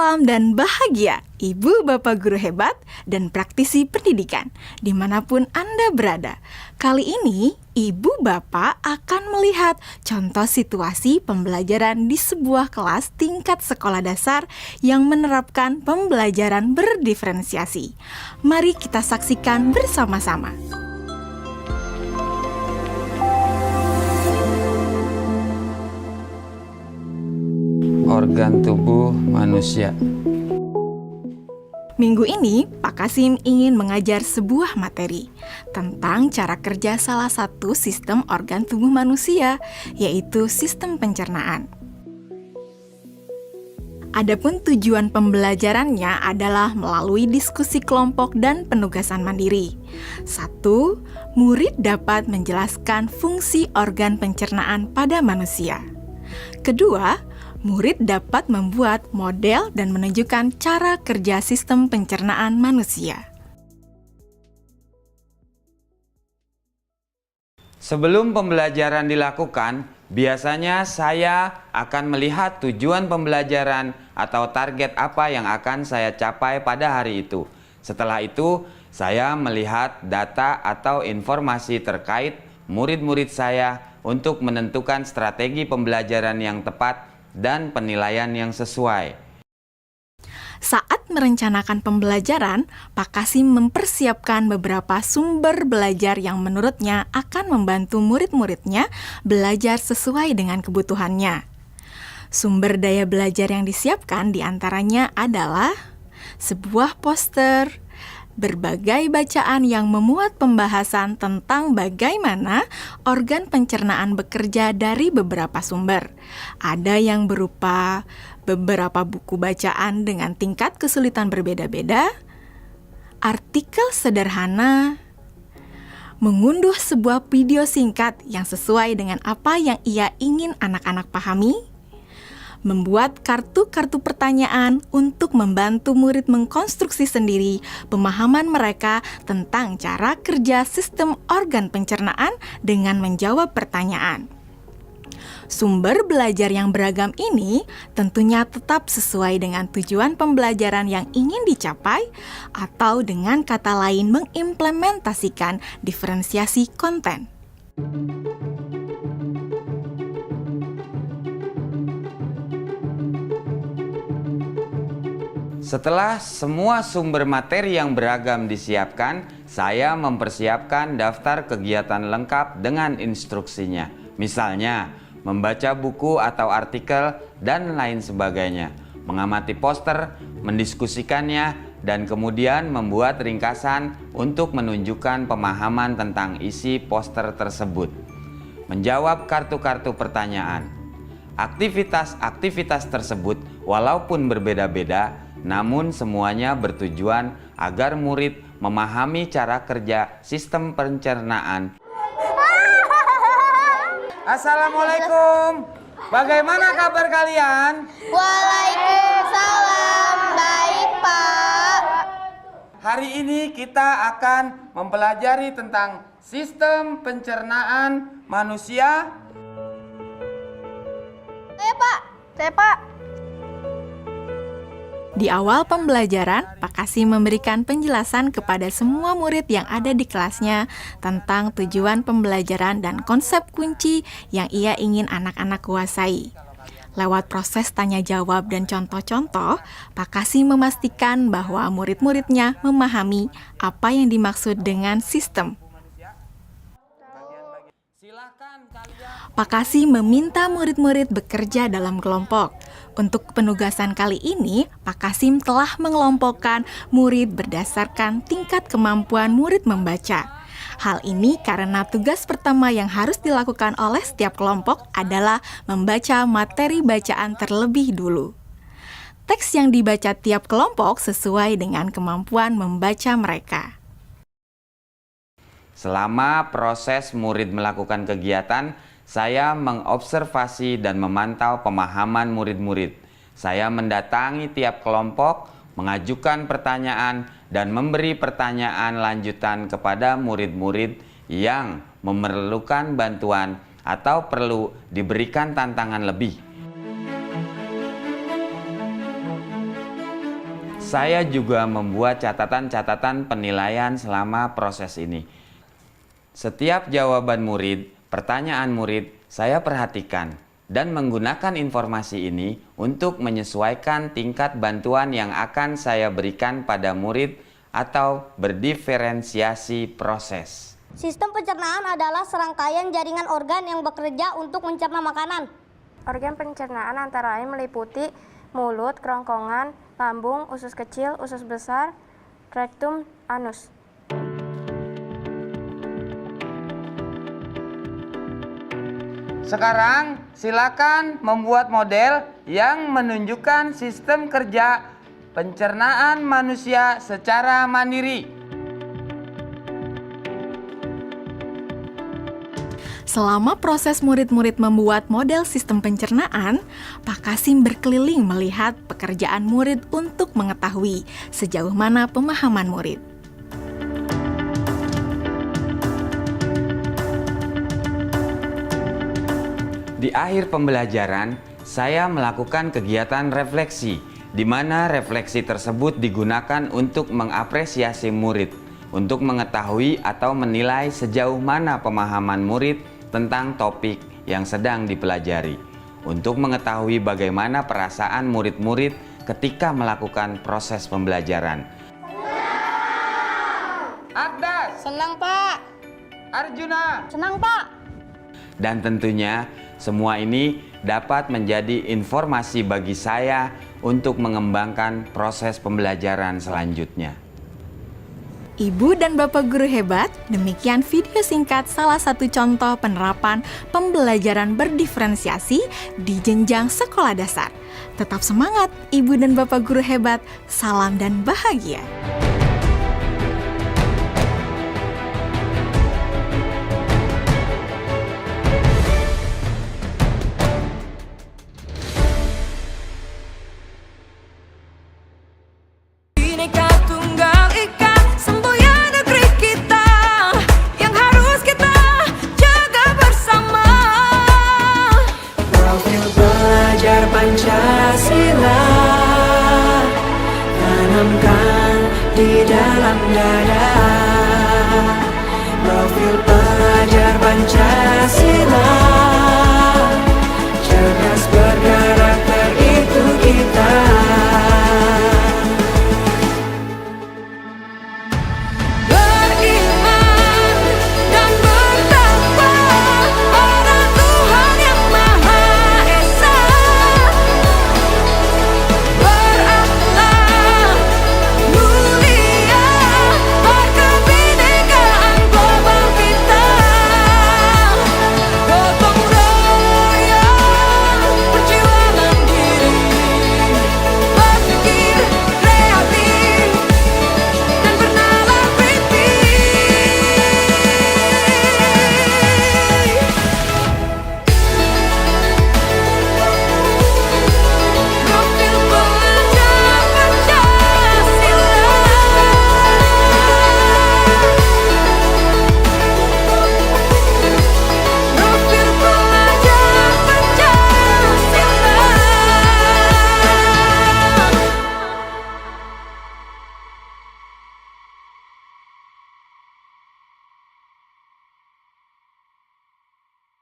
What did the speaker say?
Salam dan bahagia, Ibu Bapak Guru hebat dan praktisi pendidikan, dimanapun Anda berada. Kali ini, Ibu Bapak akan melihat contoh situasi pembelajaran di sebuah kelas tingkat sekolah dasar yang menerapkan pembelajaran berdiferensiasi. Mari kita saksikan bersama-sama. Organ tubuh manusia. Minggu ini, Pak Kasim ingin mengajar sebuah materi tentang cara kerja salah satu sistem organ tubuh manusia, yaitu sistem pencernaan. Adapun tujuan pembelajarannya adalah melalui diskusi kelompok dan penugasan mandiri. 1. Murid dapat menjelaskan fungsi organ pencernaan pada manusia. Kedua, murid dapat membuat model dan menunjukkan cara kerja sistem pencernaan manusia. Sebelum pembelajaran dilakukan, biasanya saya akan melihat tujuan pembelajaran atau target apa yang akan saya capai pada hari itu. Setelah itu, saya melihat data atau informasi terkait murid-murid saya untuk menentukan strategi pembelajaran yang tepat dan penilaian yang sesuai. Saat merencanakan pembelajaran, Pak Kasim mempersiapkan beberapa sumber belajar yang menurutnya akan membantu murid-muridnya belajar sesuai dengan kebutuhannya. Sumber daya belajar yang disiapkan diantaranya adalah sebuah poster, berbagai bacaan yang memuat pembahasan tentang bagaimana organ pencernaan bekerja dari beberapa sumber. Ada yang berupa beberapa buku bacaan dengan tingkat kesulitan berbeda-beda, artikel sederhana, mengunduh sebuah video singkat yang sesuai dengan apa yang ia ingin anak-anak pahami, membuat kartu-kartu pertanyaan untuk membantu murid mengkonstruksi sendiri pemahaman mereka tentang cara kerja sistem organ pencernaan dengan menjawab pertanyaan. Sumber belajar yang beragam ini tentunya tetap sesuai dengan tujuan pembelajaran yang ingin dicapai, atau dengan kata lain mengimplementasikan diferensiasi konten. Setelah semua sumber materi yang beragam disiapkan, saya mempersiapkan daftar kegiatan lengkap dengan instruksinya. Misalnya, membaca buku atau artikel dan lain sebagainya, mengamati poster, mendiskusikannya, dan kemudian membuat ringkasan untuk menunjukkan pemahaman tentang isi poster tersebut. Menjawab kartu-kartu pertanyaan. Aktivitas-aktivitas tersebut walaupun berbeda-beda, namun semuanya bertujuan agar murid memahami cara kerja sistem pencernaan. Assalamualaikum. Bagaimana kabar kalian? Waalaikumsalam. Baik, Pak. Hari ini kita akan mempelajari tentang sistem pencernaan manusia. Saya, Pak. Di awal pembelajaran, Pak Kasim memberikan penjelasan kepada semua murid yang ada di kelasnya tentang tujuan pembelajaran dan konsep kunci yang ia ingin anak-anak kuasai. Lewat proses tanya jawab dan contoh-contoh, Pak Kasim memastikan bahwa murid-muridnya memahami apa yang dimaksud dengan sistem. Pak Kasim meminta murid-murid bekerja dalam kelompok. Untuk penugasan kali ini, Pak Kasim telah mengelompokkan murid berdasarkan tingkat kemampuan murid membaca. Hal ini karena tugas pertama yang harus dilakukan oleh setiap kelompok adalah membaca materi bacaan terlebih dulu. Teks yang dibaca tiap kelompok sesuai dengan kemampuan membaca mereka. Selama proses murid melakukan kegiatan, saya mengobservasi dan memantau pemahaman murid-murid. Saya mendatangi tiap kelompok, mengajukan pertanyaan, dan memberi pertanyaan lanjutan kepada murid-murid yang memerlukan bantuan atau perlu diberikan tantangan lebih. Saya juga membuat catatan-catatan penilaian selama proses ini. Setiap jawaban murid, pertanyaan murid, saya perhatikan dan menggunakan informasi ini untuk menyesuaikan tingkat bantuan yang akan saya berikan pada murid atau berdiferensiasi proses. Sistem pencernaan adalah serangkaian jaringan organ yang bekerja untuk mencerna makanan. Organ pencernaan antara lain meliputi mulut, kerongkongan, lambung, usus kecil, usus besar, rektum, anus. Sekarang silakan membuat model yang menunjukkan sistem kerja pencernaan manusia secara mandiri. Selama proses murid-murid membuat model sistem pencernaan, Pak Kasim berkeliling melihat pekerjaan murid untuk mengetahui sejauh mana pemahaman murid. Di akhir pembelajaran, saya melakukan kegiatan refleksi, di mana refleksi tersebut digunakan untuk mengapresiasi murid, untuk mengetahui atau menilai sejauh mana pemahaman murid tentang topik yang sedang dipelajari, untuk mengetahui bagaimana perasaan murid-murid ketika melakukan proses pembelajaran. Ardas, Senang, Pak. Arjuna, Senang, Pak. dan tentunya semua ini dapat menjadi informasi bagi saya untuk mengembangkan proses pembelajaran selanjutnya. Ibu dan Bapak guru hebat, demikian video singkat salah satu contoh penerapan pembelajaran berdiferensiasi di jenjang sekolah dasar. Tetap semangat, Ibu dan Bapak guru hebat. Salam dan bahagia. Bhinneka Tunggal Ika, semboyan negeri kita yang harus kita jaga bersama. Profil belajar Pancasila tanamkan di dalam dada. Profil pelajar Pancasila